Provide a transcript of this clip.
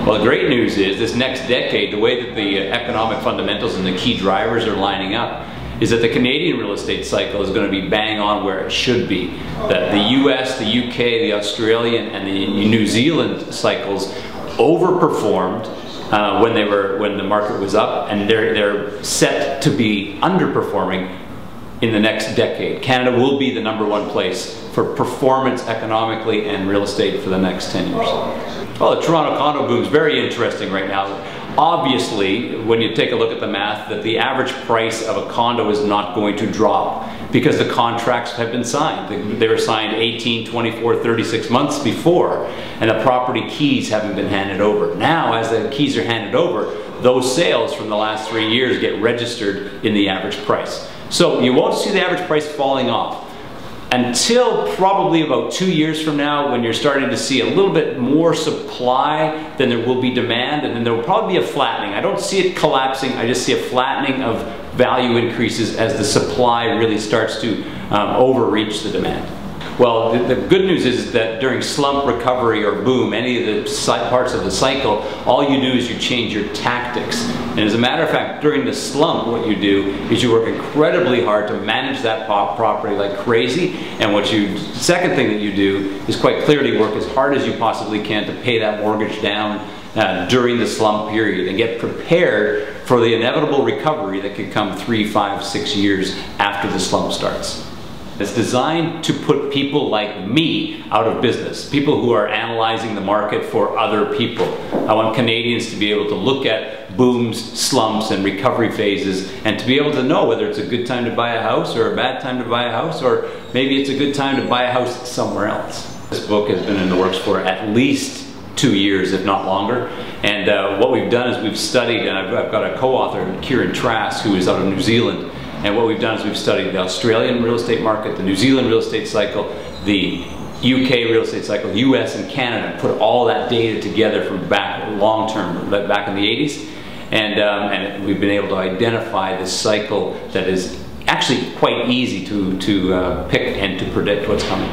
Well, the great news is this next decade, the way that the economic fundamentals and the key drivers are lining up is that the Canadian real estate cycle is going to be bang on where it should be. The US, the UK, the Australian, and the New Zealand cycles overperformed when the market was up, and they're set to be underperforming in the next decade. Canada will be the #1 place for performance economically and real estate for the next 10 years. Well, the Toronto condo boom is very interesting right now. Obviously, when you take a look at the math, that the average price of a condo is not going to drop because the contracts have been signed. They were signed 18, 24, 36 months before, and the property keys haven't been handed over. Now, as the keys are handed over, those sales from the last 3 years get registered in the average price. So you won't see the average price falling off until probably about 2 years from now, when you're starting to see a little bit more supply than there will be demand, and then there will probably be a flattening. I don't see it collapsing, I just see a flattening of value increases as the supply really starts to overreach the demand. Well, the good news is that during slump, recovery, or boom, any of the parts of the cycle, all you do is you change your tactics. And as a matter of fact, during the slump, what you do is you work incredibly hard to manage that property like crazy. And second thing that you do is quite clearly work as hard as you possibly can to pay that mortgage down during the slump period and get prepared for the inevitable recovery that could come 3, 5, 6 years after the slump starts. It's designed to put people like me out of business, people who are analyzing the market for other people. I want Canadians to be able to look at booms, slumps, and recovery phases, and to be able to know whether it's a good time to buy a house or a bad time to buy a house, or maybe it's a good time to buy a house somewhere else. This book has been in the works for at least 2 years, if not longer. And what we've done is we've studied, and I've got a co-author, Kieran Trass, who is out of New Zealand. And what we've done is we've studied the Australian real estate market, the New Zealand real estate cycle, the UK real estate cycle, US and Canada, and put all that data together from long term, back in the 80s. And we've been able to identify this cycle that is actually quite easy to pick and to predict what's coming.